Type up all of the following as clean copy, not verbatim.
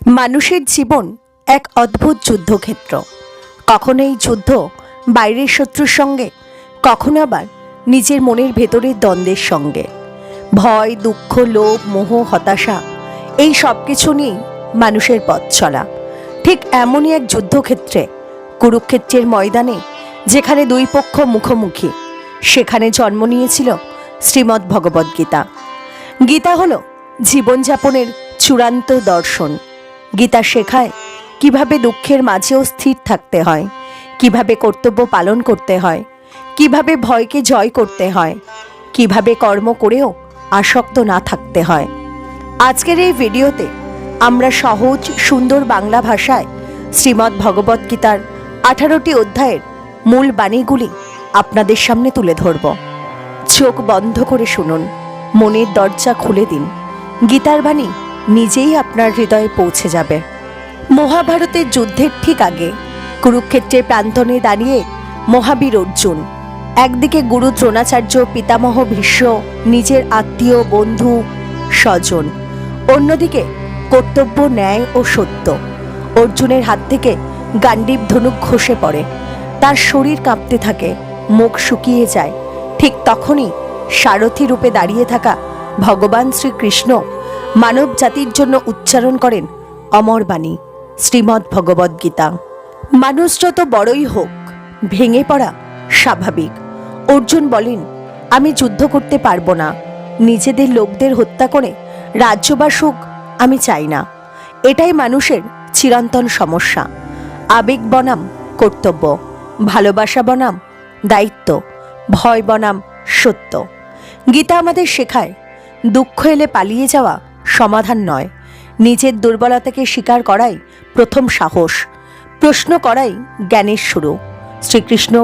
মানুষের জীবন এক অদ্ভুত যুদ্ধক্ষেত্র। কখনো এই যুদ্ধ বাইরের শত্রুর সঙ্গে, কখনো আবার নিজের মনের ভেতরের দ্বন্দ্বের সঙ্গে। ভয়, দুঃখ, লোভ, মোহ, হতাশা, এই সব কিছু নিয়েই মানুষের পথ চলা। ঠিক এমনই এক যুদ্ধক্ষেত্রে, কুরুক্ষেত্রের ময়দানে, যেখানে দুই পক্ষ মুখোমুখি, সেখানে জন্ম নিয়েছিল শ্রীমদ্ ভগবদ্গীতা। গীতা হলো জীবনযাপনের চূড়ান্ত দর্শন। গীতা শেখায় কিভাবে দুঃখের মাঝেও স্থির থাকতে হয়, কিভাবে কর্তব্য পালন করতে হয়, কিভাবে ভয়কে জয় করতে হয়, কিভাবে কর্ম করেও আসক্ত না থাকতে হয়। আজকের এই ভিডিওতে আমরা সহজ সুন্দর বাংলা ভাষায় শ্রীমদ্ ভগবদ্গীতার 18টি অধ্যায়ের মূল বাণীগুলি আপনাদের সামনে তুলে ধরব। চোখ বন্ধ করে শুনুন, মনের দরজা খুলে দিন, গীতার বাণী নিজেই আপনার হৃদয়ে পৌঁছে যাবে। মহাভারতের যুদ্ধের ঠিক আগে কুরুক্ষেত্রের প্রান্তনে দাঁড়িয়ে মহাবীর অর্জুন, একদিকে গুরু দ্রোণাচার্য, পিতামহ ভীষ্ম, নিজের আত্মীয়, বন্ধু, স্বজন, অন্যদিকে কর্তব্য, ন্যায় ও সত্য। অর্জুনের হাত থেকে গান্ডীব ধনুক খসে পড়ে, তার শরীর কাঁপতে থাকে, মুখ শুকিয়ে যায়। ঠিক তখনই সারথী রূপে দাঁড়িয়ে থাকা ভগবান শ্রীকৃষ্ণ মানব জাতির জন্য উচ্চারণ করেন অমর বাণী, শ্রীমদ্ ভগবদ্গীতা। মানুষ যত বড়ই হোক, ভেঙে পড়া স্বাভাবিক। অর্জুন বলেন, আমি যুদ্ধ করতে পারবো না, নিজেদের লোকদের হত্যা করে রাজ্য বা সুখ আমি চাই না। এটাই মানুষের চিরন্তন সমস্যা। আবেগ বনাম কর্তব্য, ভালোবাসা বনাম দায়িত্ব, ভয় বনাম সত্য। গীতা আমাদের শেখায়, দুঃখ এলে পালিয়ে যাওয়া সমাধান নয়, নিজের দুর্বলতাকে স্বীকার করাই প্রথম সাহস, প্রশ্ন করাই জ্ঞানের শুরু। শ্রীকৃষ্ণ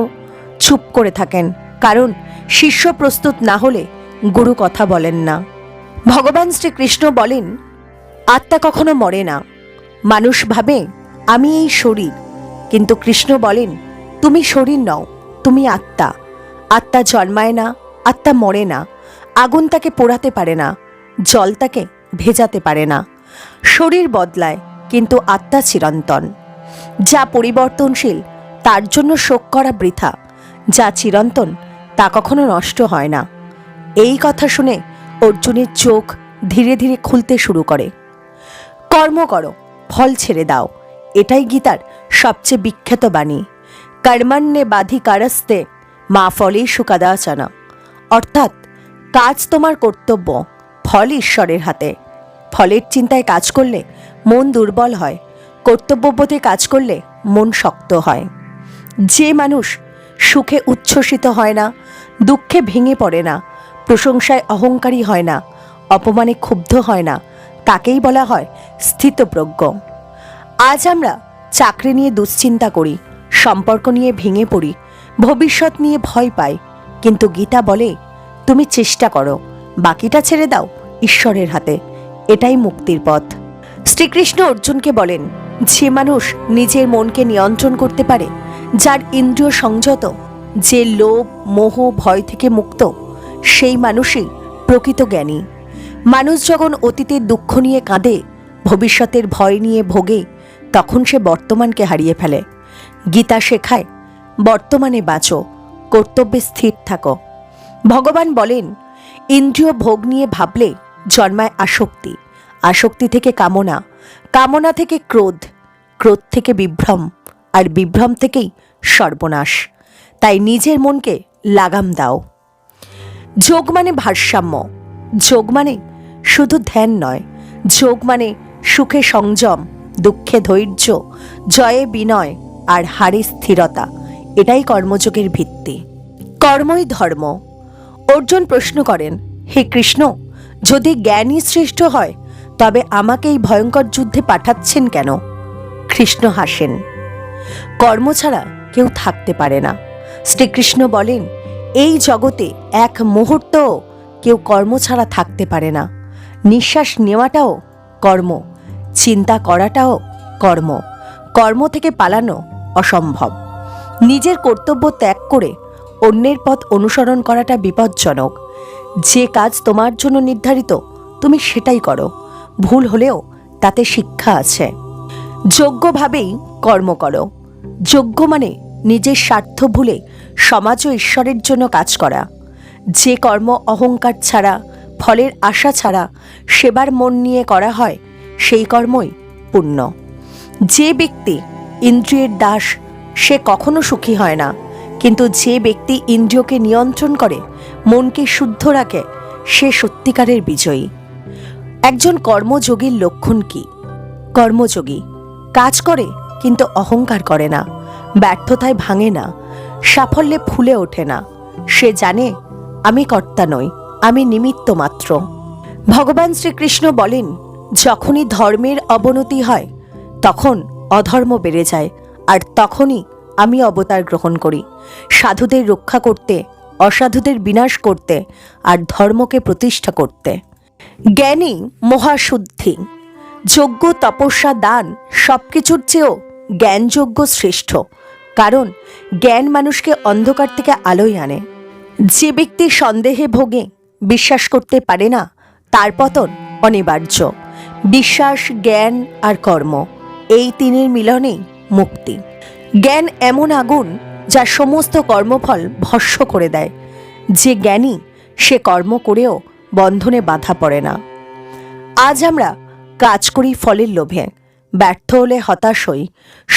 চুপ করে থাকেন, কারণ শিষ্য প্রস্তুত না হলে গুরু কথা বলেন না। ভগবান শ্রীকৃষ্ণ বলেন, আত্মা কখনো মরে না। মানুষ ভাবে আমি এই শরীর, কিন্তু কৃষ্ণ বলেন, তুমি শরীর নও, তুমি আত্মা। আত্মা জন্মায় না, আত্মা মরে না। আগুন তাকে পোড়াতে পারে না, জল তাকে ভেজাতে পারে না। শরীর বদলায়, কিন্তু আত্মা চিরন্তন। যা পরিবর্তনশীল তার জন্য শোক করা বৃথা, যা চিরন্তন তা কখনো নষ্ট হয় না। এই কথা শুনে অর্জুনের চোখ ধীরে ধীরে খুলতে শুরু করে। কর্ম করো, ফল ছেড়ে দাও, এটাই গীতার সবচেয়ে বিখ্যাত বাণী। কর্মণ্যে বাধিকারস্তে মা ফলেষু কদাচন। অর্থাৎ কাজ তোমার কর্তব্য, ফল ঈশ্বরের হাতে। ফলের চিন্তায় কাজ করলে মন দুর্বল হয়, কর্তব্যবোধে কাজ করলে মন শক্ত হয়। যে মানুষ সুখে উচ্ছ্বসিত হয় না, দুঃখে ভেঙে পড়ে না, প্রশংসায় অহংকারী হয় না, অপমানে ক্ষুব্ধ হয় না, তাকেই বলা হয় স্থিতপ্রজ্ঞ। আজ আমরা চাকরি নিয়ে দুশ্চিন্তা করি, সম্পর্ক নিয়ে ভেঙে পড়ি, ভবিষ্যৎ নিয়ে ভয় পাই, কিন্তু গীতা বলে, তুমি চেষ্টা করো, বাকিটা ছেড়ে দাও ঈশ্বরের হাতে। এটাই মুক্তির পথ। শ্রীকৃষ্ণ অর্জুনকে বলেন, যে মানুষ নিজের মনকে নিয়ন্ত্রণ করতে পারে, যার ইন্দ্রিয় সংযত, যে লোভ, মোহ, ভয় থেকে মুক্ত, সেই মানুষই প্রকৃত জ্ঞানী। মানুষ যখন অতীতের দুঃখ নিয়ে কাঁদে, ভবিষ্যতের ভয় নিয়ে ভোগে, তখন সে বর্তমানকে হারিয়ে ফেলে। গীতা শেখায়, বর্তমানে বাঁচো, কর্তব্যে স্থির থাকো। ভগবান বলেন, ইন্দ্রিয় ভোগ নিয়ে ভাবলে জন্মায় আসক্তি, আসক্তি থেকে কামনা, কামনা থেকে ক্রোধ, ক্রোধ থেকে বিভ্রম, আর বিভ্রম থেকেই সর্বনাশ। তাই নিজের মনকে লাগাম দাও। যোগ মানে ভারসাম্য, যোগ মানে শুধু ধ্যান নয়, যোগ মানে সুখে সংযম, দুঃখে ধৈর্য, জয়ে বিনয়, আর হারে স্থিরতা। এটাই কর্মযোগের ভিত্তি। কর্মই ধর্ম। অর্জুন প্রশ্ন করেন, হে কৃষ্ণ, যদি জ্ঞানই শ্রেষ্ঠ হয়, তবে আমাকে এই ভয়ঙ্কর যুদ্ধে পাঠাচ্ছেন কেন? কৃষ্ণ হাসেন, কর্ম ছাড়া কেউ থাকতে পারে না। শ্রীকৃষ্ণ বলেন, এই জগতে এক মুহূর্ত কেউ কর্ম ছাড়া থাকতে পারে না। নিঃশ্বাস নেওয়াটাও কর্ম, চিন্তা করাটাও কর্ম, কর্ম থেকে পালানো অসম্ভব। নিজের কর্তব্য ত্যাগ করে অন্যের পথ অনুসরণ করাটা বিপজ্জনক। যে কাজ তোমার জন্য নির্ধারিত, তুমি সেটাই করো। ভুল হলেও তাতে শিক্ষা আছে। যোগ্যভাবেই কর্ম করো। যোগ্য মানে নিজের স্বার্থ ভুলে সমাজ ও ঈশ্বরের জন্য কাজ করা। যে কর্ম অহংকার ছাড়া, ফলের আশা ছাড়া সেবার মন নিয়ে করা হয়, সেই কর্মই পুণ্য। যে ব্যক্তি ইন্দ্রিয়ের দাস, সে কখনো সুখী হয় না, কিন্তু যে ব্যক্তি ইন্দ্রিয়কে নিয়ন্ত্রণ করে, মনকে শুদ্ধ রাখে, সে সত্যিকারের বিজয়ী। একজন কর্মযোগীর লক্ষণ কি? কর্মযোগী কাজ করে কিন্তু অহংকার করে না, ব্যর্থতায় ভাঙে না, সাফল্যে ফুলে ওঠে না। সে জানে আমি কর্তা নই, আমি নিমিত্ত মাত্র। ভগবান শ্রীকৃষ্ণ বলেন, যখনই ধর্মের অবনতি হয় তখন অধর্ম বেড়ে যায়, আর তখনই আমি অবতার গ্রহণ করি, সাধুদের রক্ষা করতে, অসাধুদের বিনাশ করতে, আর ধর্মকে প্রতিষ্ঠা করতে। জ্ঞানী মহাশুদ্ধি। যজ্ঞ, তপস্যা, দান সবকিছুর চেয়েও জ্ঞানযজ্ঞ শ্রেষ্ঠ, কারণ জ্ঞান মানুষকে অন্ধকার থেকে আলোয় আনে। যে ব্যক্তি সন্দেহে ভোগে, বিশ্বাস করতে পারে না, তার পতন অনিবার্য। বিশ্বাস, জ্ঞান আর কর্ম, এই তিনের মিলনেই মুক্তি। জ্ঞান এমন আগুন যা সমস্ত কর্মফল ভস্ম করে দেয়। যে জ্ঞানী, সে কর্ম করেও বন্ধনে বাধা পড়ে না। আজ আমরা কাজ করি ফলের লোভে, ব্যর্থ হলে হতাশ হই,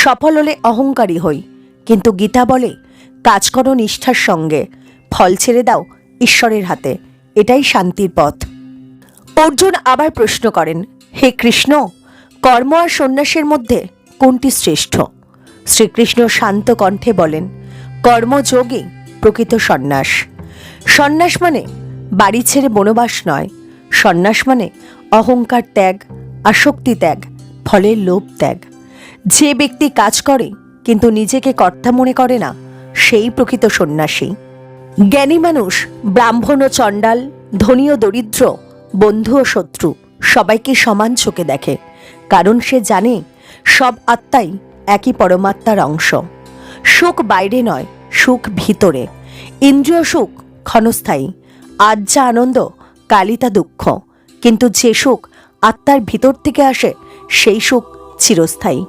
সফল হলে অহংকারী হই, কিন্তু গীতা বলে কাজ করো নিষ্ঠার সঙ্গে, ফল ছেড়ে দাও ঈশ্বরের হাতে, এটাই শান্তির পথ। অর্জুন আবার প্রশ্ন করেন, হে কৃষ্ণ, কর্ম আর সন্ন্যাসের মধ্যে কোনটি শ্রেষ্ঠ? শ্রীকৃষ্ণ শান্ত কণ্ঠে বলেন, কর্মযোগী প্রকৃত সন্ন্যাস। সন্ন্যাস মানে বাড়ি ছেড়ে বনবাস নয়, সন্ন্যাস মানে অহংকার ত্যাগ, আসক্তি ত্যাগ, ফলের লোভ ত্যাগ। যে ব্যক্তি কাজ করে কিন্তু নিজেকে কর্তা মনে করে না, সেই প্রকৃত সন্ন্যাসী। জ্ঞানী মানুষ ব্রাহ্মণ ও চণ্ডাল, ধনী ও দরিদ্র, বন্ধু ও শত্রু সবাইকে সমান চোখে দেখে, কারণ সে জানে সব আত্মাই একই পরমাত্মার অংশ। সুখ বাইরে নয়, সুখ ভিতরে। ইন্দ্রিয় সুখ ক্ষণস্থায়ী, আজ যা আনন্দ কালই তা দুঃখ, কিন্তু যে সুখ আত্মার ভিতর থেকে আসে, সেই সুখ চিরস্থায়ী।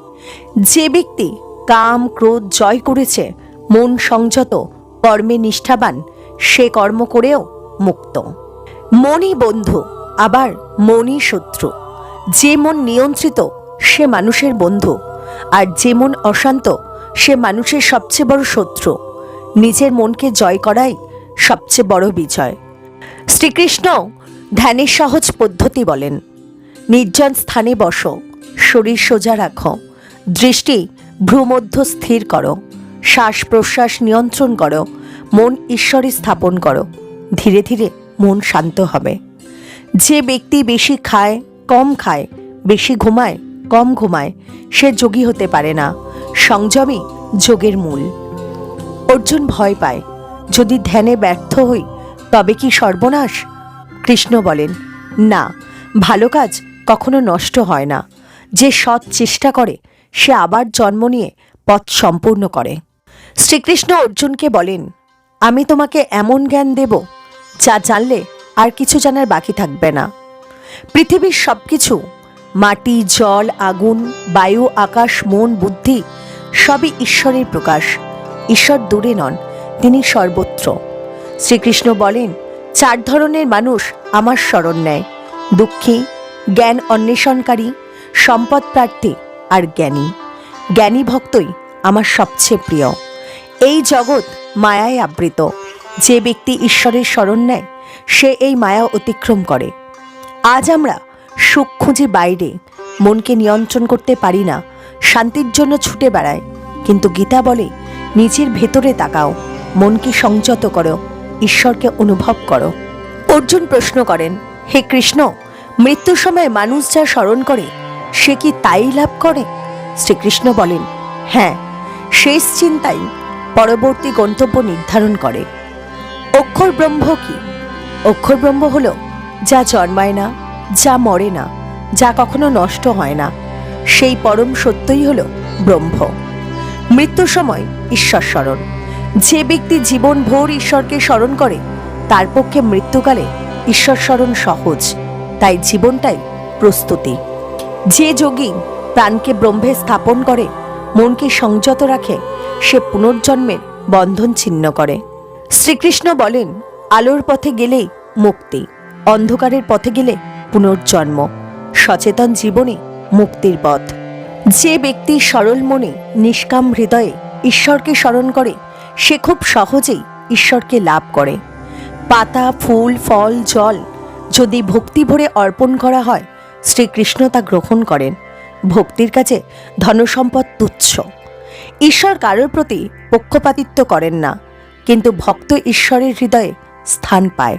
যে ব্যক্তি কাম ক্রোধ জয় করেছে, মন সংযত, কর্মে নিষ্ঠাবান, সে কর্ম করেও মুক্ত। মনই বন্ধু, আবার মনই শত্রু। যে মন নিয়ন্ত্রিত, সে মানুষের বন্ধু, আর যে মন অশান্ত, সে মানুষের সবচেয়ে বড় শত্রু। নিজের মনকে জয় করাই সবচেয়ে বড় বিজয়। শ্রীকৃষ্ণ ধ্যানের সহজ পদ্ধতি বলেন, নির্জন স্থানে বসো, শরীর সোজা রাখো, দৃষ্টি ভ্রুমধ্য স্থির করো, শ্বাস প্রশ্বাস নিয়ন্ত্রণ করো, মন ঈশ্বরে স্থাপন করো, ধীরে ধীরে মন শান্ত হবে। যে ব্যক্তি বেশি খায় কম খায়, বেশি ঘুমায় কম ঘুমায়, সে যোগী হতে পারে না। সংযমই যোগের মূল। অর্জুন ভয় পায়, যদি ধ্যানে ব্যর্থ হই তবে কি সর্বনাশ? কৃষ্ণ বলেন, না, ভালো কাজ কখনো নষ্ট হয় না। যে সৎ চেষ্টা করে সে আবার জন্ম নিয়ে পথ সম্পূর্ণ করে। শ্রীকৃষ্ণ অর্জুনকে বলেন, আমি তোমাকে এমন জ্ঞান দেব যা জানলে আর কিছু জানার বাকি থাকবে না। পৃথিবীর সব কিছু, মাটি, জল, আগুন, বায়ু, আকাশ, মন, বুদ্ধি, সবই ঈশ্বরের প্রকাশ। ঈশ্বর দূরে নন, তিনি সর্বত্র। শ্রীকৃষ্ণ বলেন, 4 ধরনের মানুষ আমার শরণ নেয়: দুঃখী, জ্ঞান অন্বেষণকারী, সম্পদ প্রার্থী আর জ্ঞানী। জ্ঞানী ভক্তই আমার সবচেয়ে প্রিয়। এই জগৎ মায়ায় আবৃত। যে ব্যক্তি ঈশ্বরের শরণ নেয় সে এই মায়া অতিক্রম করে। আজ আমরা সুখ খুঁজি বাইরে, মনকে নিয়ন্ত্রণ করতে পারি না, শান্তির জন্য ছুটে বেড়ায়, কিন্তু গীতা বলে নিজের ভেতরে তাকাও, মনকে সংযত করো, ঈশ্বরকে অনুভব করো। অর্জুন প্রশ্ন করেন, হে কৃষ্ণ, মৃত্যুর সময় মানুষ যা স্মরণ করে সে কি তাই লাভ করে? শ্রীকৃষ্ণ বলেন, হ্যাঁ, শেষ চিন্তাই পরবর্তী গন্তব্য নির্ধারণ করে। অক্ষর ব্রহ্ম কি? অক্ষর ব্রহ্ম হল যা জন্মায় না, যা মরে না, যা কখনো নষ্ট হয় না, সেই পরম সত্যই হল ব্রহ্ম। মৃত্যুর সময় ঈশ্বর স্মরণ। যে ব্যক্তি জীবন ভোর ঈশ্বরকে স্মরণ করে তার পক্ষে মৃত্যুকালে ঈশ্বর স্মরণ সহজ, তাই জীবনটাই প্রস্তুতি। যে যোগী প্রাণকে ব্রহ্মে স্থাপন করে, মনকে সংযত রাখে, সে পুনর্জন্মের বন্ধন ছিন্ন করে। শ্রীকৃষ্ণ বলেন, আলোর পথে গেলেই মুক্তি, অন্ধকারের পথে গেলে পুনর্জন্ম। সচেতন জীবনে মুক্তির পথ। যে ব্যক্তি সরল মনে নিষ্কাম হৃদয়ে ঈশ্বরকে স্মরণ করে, সে খুব সহজেই ঈশ্বরকে লাভ করে। পাতা, ফুল, ফল, জল যদি ভক্তি ভরে অর্পণ করা হয়, শ্রীকৃষ্ণ তা গ্রহণ করেন। ভক্তির কাছে ধনসম্পদ তুচ্ছ। ঈশ্বর কারোর প্রতি পক্ষপাতিত্ব করেন না, কিন্তু ভক্ত ঈশ্বরের হৃদয়ে স্থান পায়।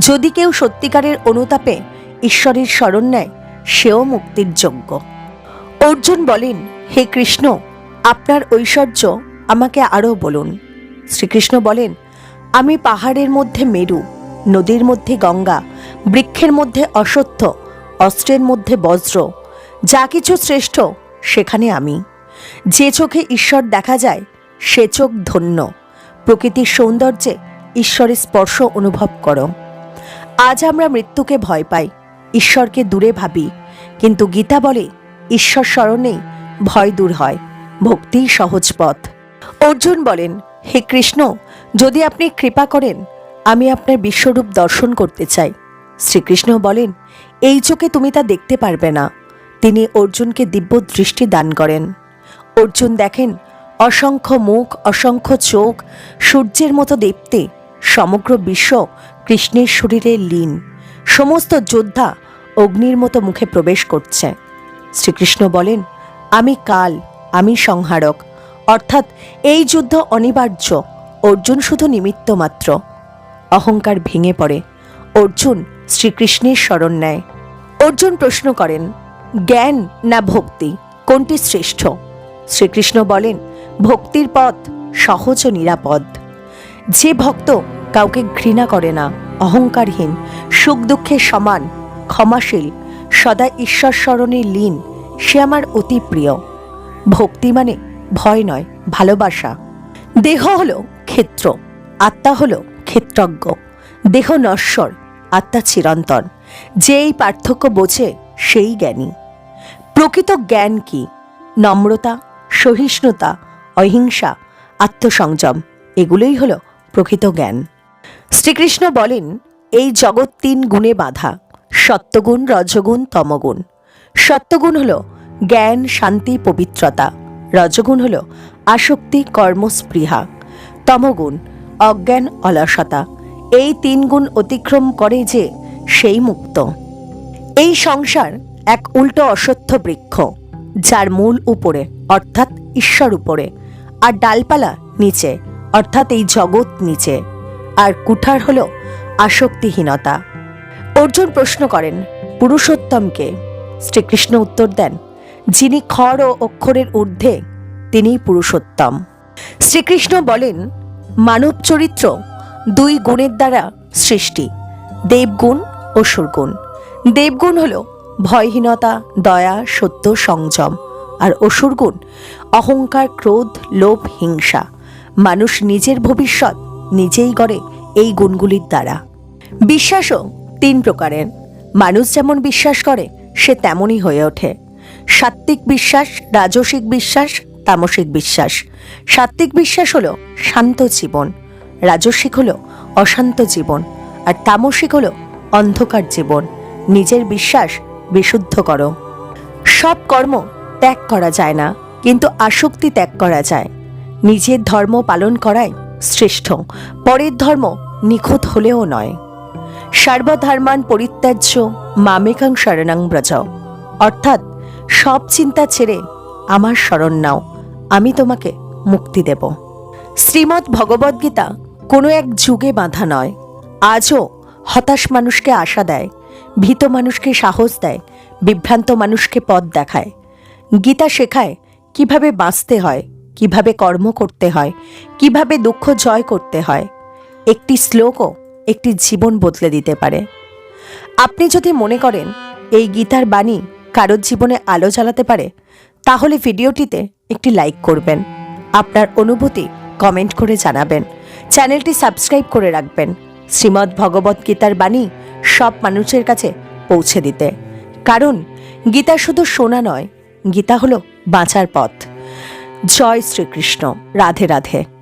যদি কেউ সত্যিকারের অনুতাপে ঈশ্বরের শরণ নেয়, সেও মুক্তির যোগ্য। অর্জুন বলেন, হে কৃষ্ণ, আপনার ঐশ্বর্য আমাকে আরও বলুন। শ্রীকৃষ্ণ বলেন, আমি পাহাড়ের মধ্যে মেরু, নদীর মধ্যে গঙ্গা, বৃক্ষের মধ্যে অশ্বত্থ, অস্ত্রের মধ্যে বজ্র, যা কিছু শ্রেষ্ঠ সেখানে আমি। যে চোখে ঈশ্বর দেখা যায়, সে চোখ ধন্য। প্রকৃতির সৌন্দর্যে ঈশ্বরের স্পর্শ অনুভব করো। আজ আমরা মৃত্যুকে ভয় পাই, ঈশ্বরকে দূরে ভাবি, কিন্তু গীতা বলে, ঈশ্বর স্মরণেই ভয় দূর হয়, ভক্তিই সহজ পথ। অর্জুন বলেন, হে কৃষ্ণ, যদি আপনি কৃপা করেন, আমি আপনার বিশ্বরূপ দর্শন করতে চাই। শ্রীকৃষ্ণ বলেন, এই চোখে তুমি তা দেখতে পারবে না। তিনি অর্জুনকে দিব্য দৃষ্টি দান করেন। অর্জুন দেখেন অসংখ্য মুখ, অসংখ্য চোখ, সূর্যের মতো দীপ্তি। সমগ্র বিশ্ব কৃষ্ণের শরীরে লীন। সমস্ত যোদ্ধা অগ্নির মতো মুখে প্রবেশ করছে। শ্রীকৃষ্ণ বলেন, আমি কাল, আমি সংহারক, অর্থাৎ এই যুদ্ধ অনিবার্য। অর্জুন শুধু নিমিত্ত মাত্র। অহংকার ভেঙে পড়ে। অর্জুন শ্রীকৃষ্ণের শরণ নেয়। অর্জুন প্রশ্ন করেন, জ্ঞান না ভক্তি, কোনটি শ্রেষ্ঠ? শ্রীকৃষ্ণ বলেন, ভক্তির পথ সহজ ও নিরাপদ। যে ভক্ত কাউকে ঘৃণা করে না, অহংকারহীন, সুখ দুঃখে সমান, ক্ষমাশীল, সদা ঈশ্বর স্মরণে লীন, সে আমার অতি প্রিয়। ভক্তি মানে ভয় নয়, ভালোবাসা। দেহ হলো ক্ষেত্র, আত্মা হলো ক্ষেত্রজ্ঞ। দেহ নশ্বর, আত্মা চিরন্তন। যে এই পার্থক্য বোঝে, সেই জ্ঞানী। প্রকৃত জ্ঞান কি? নম্রতা, সহিষ্ণুতা, অহিংসা, আত্মসংযম, এগুলোই হলো প্রকৃত জ্ঞান। শ্রীকৃষ্ণ বলেন, এই জগৎ 3 গুণে বাঁধা, সত্যগুণ, রজগুণ, তমগুণ। সত্যগুণ হলো জ্ঞান, শান্তি, পবিত্রতা। রজগুণ হলো আসক্তি, কর্মস্পৃহা। তমগুণ অজ্ঞান, অলসতা। এই 3 গুণ অতিক্রম করে যে, সেই মুক্ত। এই সংসার এক উল্টো অশ্বত্থ বৃক্ষ, যার মূল উপরে, অর্থাৎ ঈশ্বর উপরে, আর ডালপালা নিচে, অর্থাৎ এই জগৎ নিচে। আর কুঠার হলো আসক্তিহীনতা। অর্জুন প্রশ্ন করেন, পুরুষোত্তমকে? শ্রীকৃষ্ণ উত্তর দেন, যিনি খর ও অক্ষরের ঊর্ধ্বে, তিনিই পুরুষোত্তম। শ্রীকৃষ্ণ বলেন, মানব চরিত্র 2 গুণের দ্বারা সৃষ্টি, দেবগুণ, অসুরগুণ। দেবগুণ হল ভয়হীনতা, দয়া, সত্য, সংযম। আর অসুরগুণ অহংকার, ক্রোধ, লোভ, হিংসা। মানুষ নিজের ভবিষ্যৎ নিজেই গড়ে এই গুণগুলির দ্বারা। বিশ্বাসও 3 প্রকারের। মানুষ যেমন বিশ্বাস করে, সে তেমনই হয়ে ওঠে। সাত্ত্বিক বিশ্বাস, রাজসিক বিশ্বাস, তামসিক বিশ্বাস। সাত্ত্বিক বিশ্বাস হলো শান্ত জীবন, রাজসিক হলো অশান্ত জীবন, আর তামসিক হলো অন্ধকার জীবন। নিজের বিশ্বাস বিশুদ্ধ করো। সব কর্ম ত্যাগ করা যায় না, কিন্তু আসক্তি ত্যাগ করা যায়। নিজের ধর্ম পালন করাই শ্রেষ্ঠ, পরের ধর্ম নিখুঁত হলেও নয়। সর্বধর্মান পরিত্যাজ্য মামেকং শরণং ব্রজ, অর্থাৎ সব চিন্তা ছেড়ে আমার শরণ নাও, আমি তোমাকে মুক্তি দেব। শ্রীমদ্ ভগবদ্গীতা কোনো এক যুগে বাঁধা নয়। আজও হতাশ মানুষকে আশা দেয়, ভীত মানুষকে সাহস দেয়, বিভ্রান্ত মানুষকে পথ দেখায়। গীতা শেখায় কিভাবে বাঁচতে হয়, কিভাবে কর্ম করতে হয়, কিভাবে দুঃখ জয় করতে হয়। একটি শ্লোকও একটি জীবন বদলে দিতে পারে। আপনি যদি মনে করেন এই গীতার বাণী কারোর জীবনে আলো জ্বালাতে পারে, তাহলে ভিডিওটিতে একটি লাইক করবেন, আপনার অনুভূতি কমেন্ট করে জানাবেন, চ্যানেলটি সাবস্ক্রাইব করে রাখবেন। শ্রীমদ্ ভগবদ্গীতার বাণী সব মানুষের কাছে পৌঁছে দিতে, কারণ গীতা শুধু শোনা নয়, গীতা হলো বাঁচার পথ। জয় শ্রীকৃষ্ণ। রাধে রাধে।